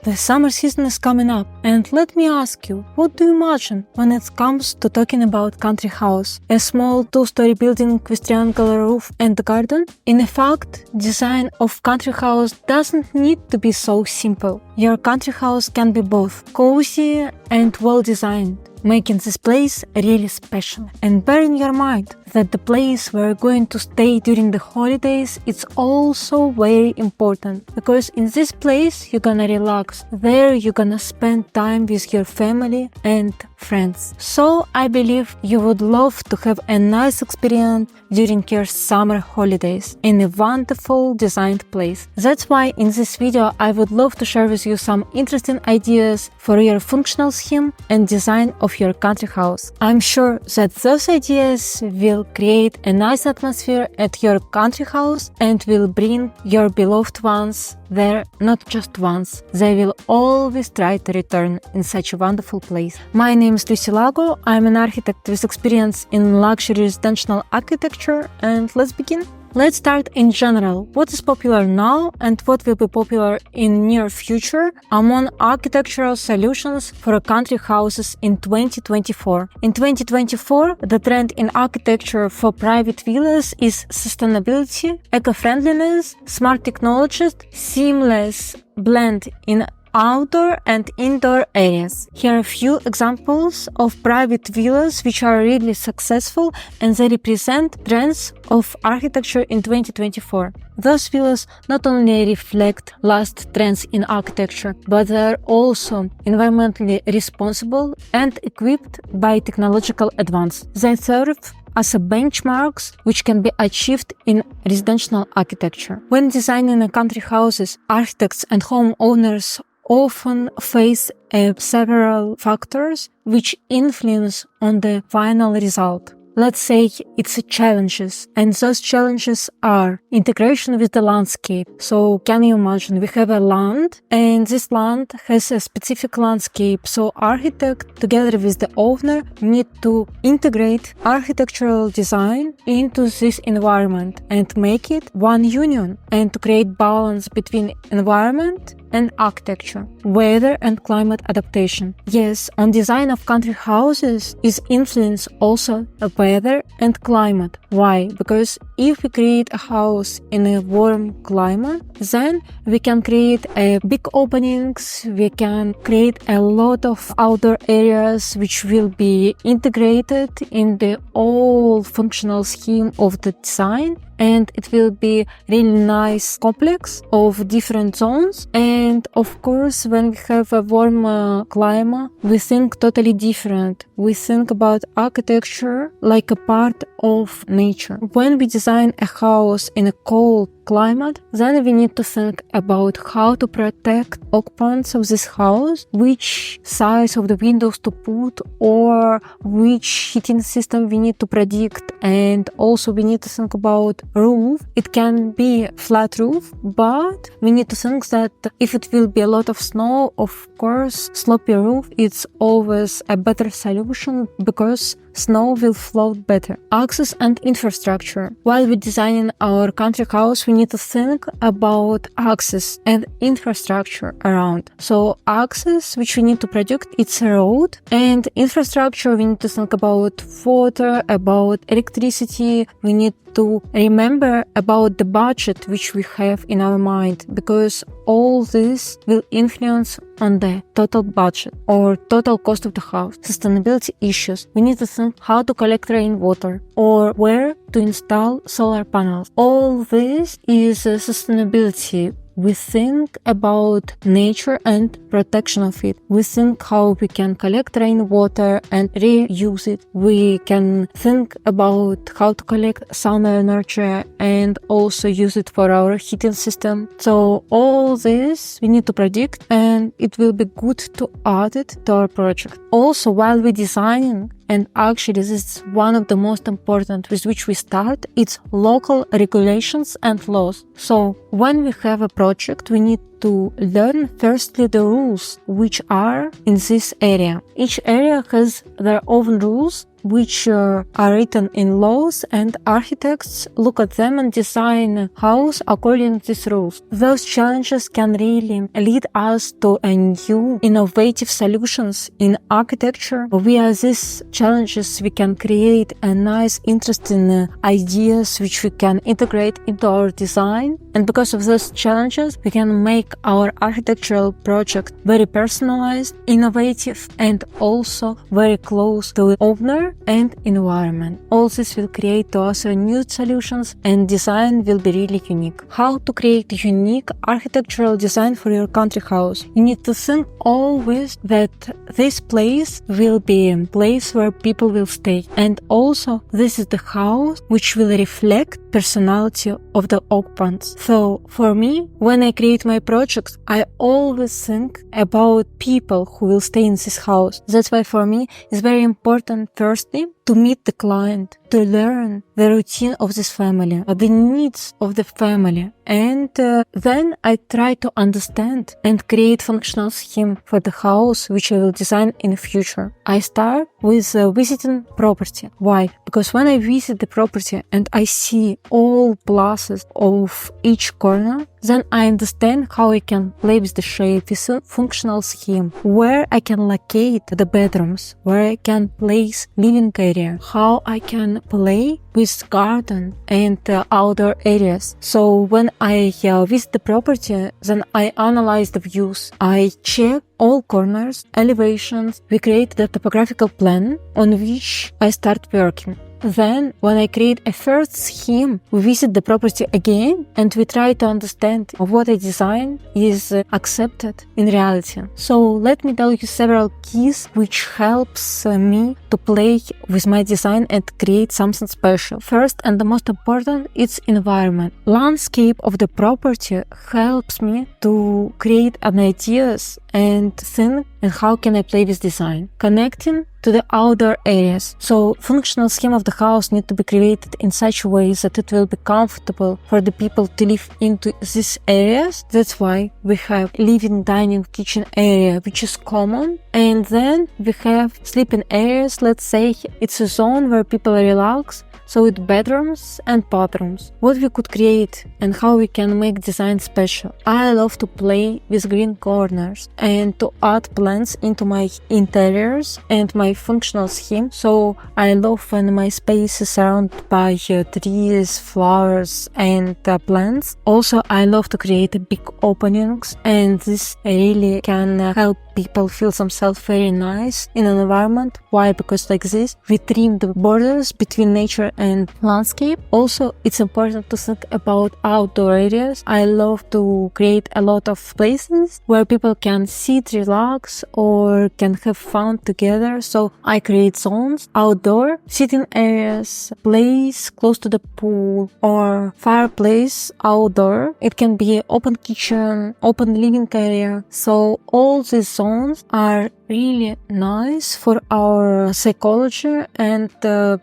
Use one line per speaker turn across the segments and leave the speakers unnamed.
The summer season is coming up, and let me ask you, what do you imagine when it comes to talking about country house? A small two-story building with triangular roof and garden? In fact, design of country house doesn't need to be so simple. Your country house can be both cozy and well-designed, making this place really special. And bear in your mind that the place where you're going to stay during the holidays is also very important, because in this place you're gonna relax. There you're gonna spend time with your family and friends. So I believe you would love to have a nice experience during your summer holidays in a wonderful designed place. That's why in this video I would love to share with you some interesting ideas for your functional scheme and design of your country house. I'm sure that those ideas will create a nice atmosphere at your country house and will bring your beloved ones there not just once. They will always try to return in such a wonderful place. My name is Lucy Lago. I'm an architect with experience in luxury residential architecture, and let's begin. Let's start in general. What is popular now and what will be popular in near future among architectural solutions for country houses in 2024? In 2024, the trend in architecture for private villas is sustainability, eco-friendliness, smart technologies, seamless blend in outdoor and indoor areas. Here are a few examples of private villas which are really successful, and they represent trends of architecture in 2024. Those villas not only reflect last trends in architecture, but they are also environmentally responsible and equipped by technological advance. They serve as a benchmarks which can be achieved in residential architecture. When designing a country houses, architects and homeowners often face several factors which influence on the final result. Let's say it's challenges, and those challenges are integration with the landscape. So can you imagine we have a land, and this land has a specific landscape. So architect together with the owner need to integrate architectural design into this environment and make it one union, and to create balance between environment and architecture, weather and climate adaptation. Yes, on design of country houses is influence also of weather and climate. Why? Because if we create a house in a warm climate, then we can create big openings, we can create a lot of outdoor areas which will be integrated in the all functional scheme of the design, and it will be really nice complex of different zones. And of course, when we have a warm climate, we think totally different. We think about architecture like a part of nature. When we design a house in a cold climate, then we need to think about how to protect occupants of this house, which size of the windows to put, or which heating system we need to predict. And also we need to think about roof. It can be flat roof, but we need to think that if it will be a lot of snow, of course, slopey roof is always a better solution because snow will float better. Access and infrastructure. While we're designing our country house, we need to think about access and infrastructure around. So access, which we need to predict, it's a road, and infrastructure, we need to think about water, about electricity. We need to remember about the budget which we have in our mind, because all this will influence on the total budget or total cost of the house. Sustainability issues. We need to think how to collect rainwater or where to install solar panels. All this is sustainability. We think about nature and protection of it. We think how we can collect rainwater and reuse it. We can think about how to collect sun energy and also use it for our heating system. So all this we need to predict, and it will be good to add it to our project. Also, while we're designing, and actually this is one of the most important with which we start, it's local regulations and laws. So when we have a project, we need to learn firstly the rules which are in this area. Each area has their own rules which are written in laws, and architects look at them and design house according to these rules. Those challenges can really lead us to a new innovative solutions in architecture. Via these challenges we can create a nice interesting ideas which we can integrate into our design, and because of those challenges we can make our architectural project very personalized, innovative, and also very close to the owner and environment. All this will create to us new solutions, and design will be really unique. How to create a unique architectural design for your country house? You need to think always that this place will be a place where people will stay, and also this is the house which will reflect personality of the occupants. So for me, when I create my projects, I always think about people who will stay in this house. That's why for me it's very important firstly to meet the client, to learn the routine of this family, the needs of the family, and then I try to understand and create functional scheme for the house which I will design in the future. I start with visiting property. Why? Because when I visit the property and I see all pluses of each corner, then I understand how I can play with the shape, with a functional scheme, where I can locate the bedrooms, where I can place living area, how I can play with garden and outdoor areas. So when I visit the property, then I analyze the views, I check all corners, elevations, we create the topographical plan on which I start working. Then, when I create a first scheme, we visit the property again and we try to understand what I design is accepted in reality. So let me tell you several keys which helps me to play with my design and create something special. First and the most important, it's environment. Landscape of the property helps me to create an ideas and think and how can I play with design. Connecting to the outdoor areas. So functional scheme of the house need to be created in such a way that it will be comfortable for the people to live into these areas. That's why we have living, dining, kitchen area, which is common. And then we have sleeping areas. Let's say it's a zone where people relax. So with bedrooms and bathrooms, what we could create and how we can make design special. I love to play with green corners and to add plants into my interiors and my functional scheme. So I love when my space is surrounded by trees, flowers, and plants. Also, I love to create big openings, and this really can help people feel themselves very nice in an environment. Why? Because like this, we trim the borders between nature and landscape. Also, it's important to think about outdoor areas. I love to create a lot of places where people can sit, relax, or can have fun together. So I create zones, outdoor, sitting areas, place close to the pool, or fireplace outdoor. It can be open kitchen, open living area. So all these zones are really nice for our psychology, and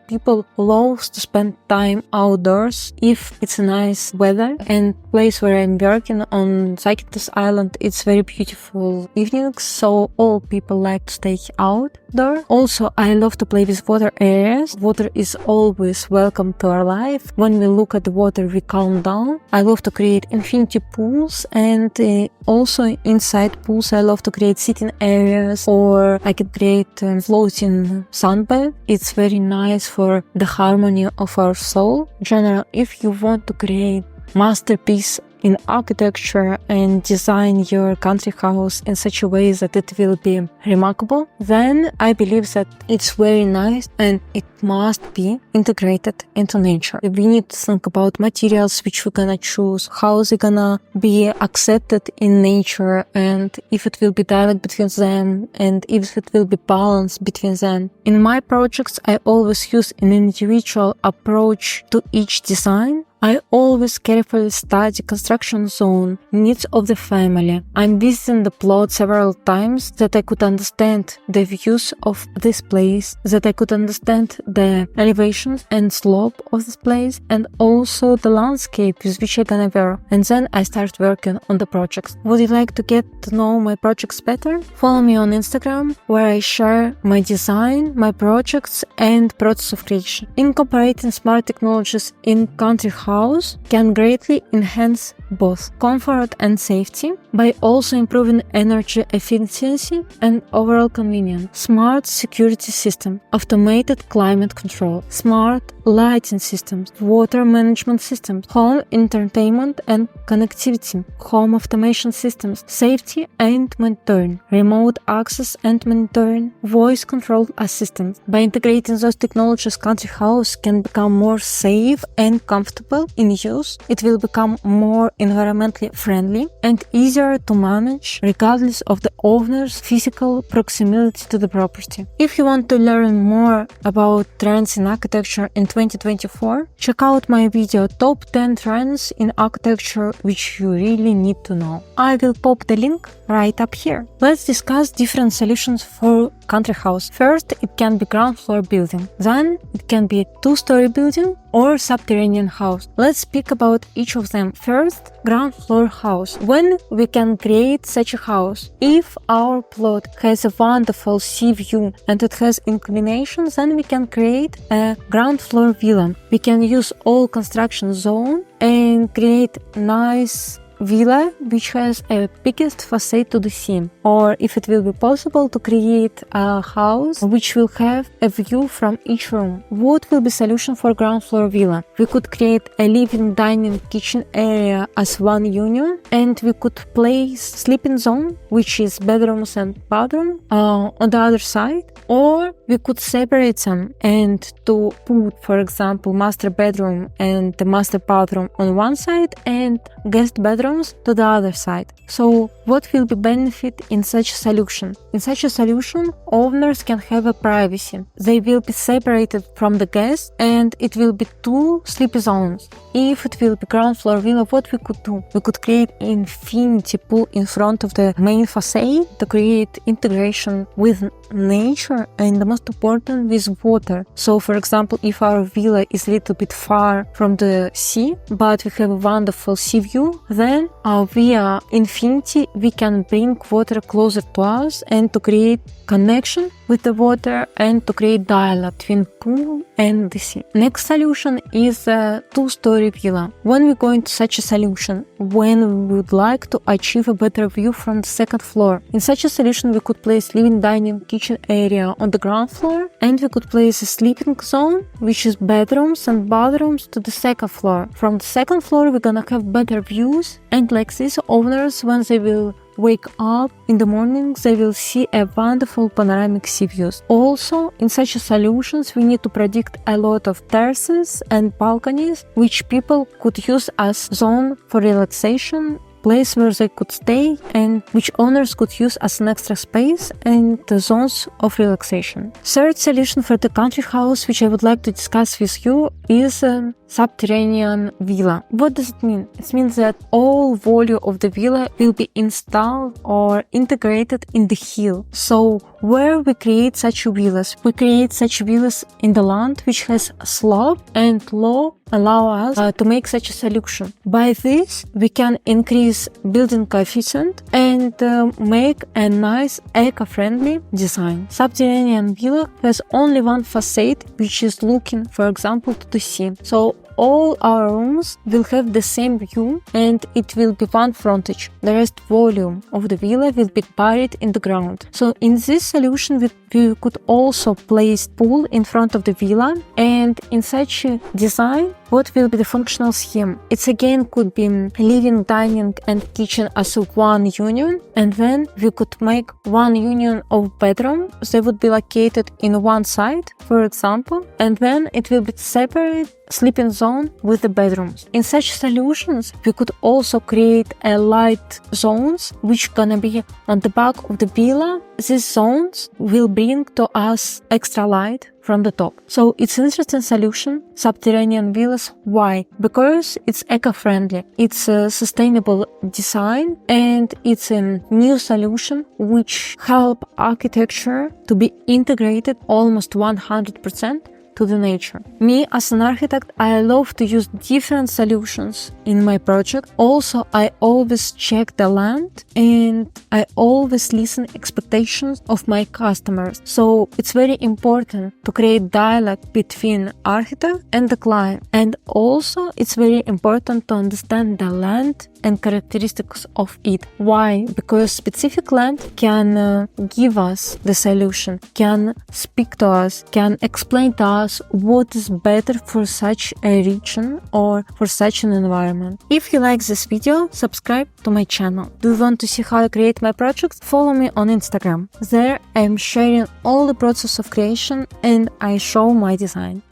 people love to spend time outdoors if it's a nice weather. And place where I'm working on Zakynthos Island, it's very beautiful evenings, so all people like to stay outdoor. Also, I love to play with water areas. Water is always welcome to our life. When we look at the water, we calm down. I love to create infinity pools, and also inside pools I love to create sitting areas, or I can create floating sunbed. It's very nice for the harmony of our soul. In general, if you want to create masterpiece in architecture and design your country house in such a way that it will be remarkable, then I believe that it's very nice and it must be integrated into nature. We need to think about materials which we're gonna choose, how they're gonna be accepted in nature, and if it will be dialogue between them, and if it will be balance between them. In my projects, I always use an individual approach to each design. I always carefully study construction zone, needs of the family. I'm visiting the plot several times that I could understand the views of this place, that I could understand the elevations and slope of this place, and also the landscape with which I'm gonna work. And then I start working on the projects. Would you like to get to know my projects better? Follow me on Instagram, where I share my design, my projects, and process of creation. Incorporating smart technologies in country house can greatly enhance both comfort and safety by also improving energy efficiency and overall convenience. Smart security system, automated climate control, smart lighting systems, water management systems, home entertainment and connectivity, home automation systems, safety and monitoring, remote access and monitoring, voice control assistance. By integrating those technologies, country house can become more safe and comfortable in use. It will become more environmentally friendly and easier to manage regardless of the owner's physical proximity to the property. If you want to learn more about trends in architecture in 2024, check out my video Top 10 Trends in Architecture which you really need to know. I will pop the link right up here. Let's discuss different solutions for country house. First, it can be ground floor building. Then it can be a two-story building or subterranean house. Let's speak about each of them. First, ground floor house. When we can create such a house? If our plot has a wonderful sea view and it has inclinations, then we can create a ground floor villa. We can use all construction zone and create nice villa which has a biggest facade to the sea, or if it will be possible to create a house which will have a view from each room. What will be solution for ground floor villa? We could create a living, dining, kitchen area as one union, and we could place sleeping zone, which is bedrooms and bathroom, on the other side, or we could separate them and to put, for example, master bedroom and the master bathroom on one side and guest bedroom to the other side. So what will be benefit in such a solution? In such a solution, owners can have a privacy. They will be separated from the guests and it will be two sleepy zones. If it will be ground floor villa, what we could do? We could create infinity pool in front of the main facade to create integration with nature and the most important with water. So for example, if our villa is a little bit far from the sea, but we have a wonderful sea view, then via infinity we can bring water closer to us and to create connection with the water and to create dialogue between pool and the sea. Next solution is a two-story villa. When we go into such a solution, when we would like to achieve a better view from the second floor, in such a solution we could place living, dining, kitchen area on the ground floor, and we could place a sleeping zone, which is bedrooms and bathrooms, to the second floor. From the second floor we're gonna have better views, and like this, owners, when they will wake up in the morning, they will see a wonderful panoramic sea views. Also, in such solutions, we need to predict a lot of terraces and balconies, which people could use as zone for relaxation, place where they could stay, and which owners could use as an extra space and the zones of relaxation. Third solution for the country house, which I would like to discuss with you, is a subterranean villa. What does it mean? It means that all volume of the villa will be installed or integrated in the hill. So where we create such villas? We create such villas in the land which has slope and law allow us to make such a solution. By this, we can increase building coefficient and make a nice eco-friendly design. Subterranean villa has only one facade which is looking, for example, to the sea. So all our rooms will have the same view and it will be one frontage. The rest volume of the villa will be buried in the ground. So in this solution we could also place pool in front of the villa, and in such a design, what will be the functional scheme? It again could be living, dining and kitchen as one union, and then we could make one union of bedroom. They would be located in one side, for example, and then it will be separate sleeping zone with the bedrooms. In such solutions, we could also create a light zones which gonna be on the back of the villa these zones will bring to us extra light from the top. So it's an interesting solution, subterranean villas. Why? Because it's eco-friendly, it's a sustainable design, and it's a new solution which help architecture to be integrated almost 100% to the nature. Me as an architect, I love to use different solutions in my project. Also, I always check the land and I always listen expectations of my customers. So it's very important to create dialogue between architect and the client. And also it's very important to understand the land and characteristics of it. Why? Because specific land can give us the solution, can speak to us, can explain to us what is better for such a region or for such an environment. If you like this video, subscribe to my channel. Do you want to see how I create my projects? Follow me on Instagram. There I am sharing all the process of creation and I show my design.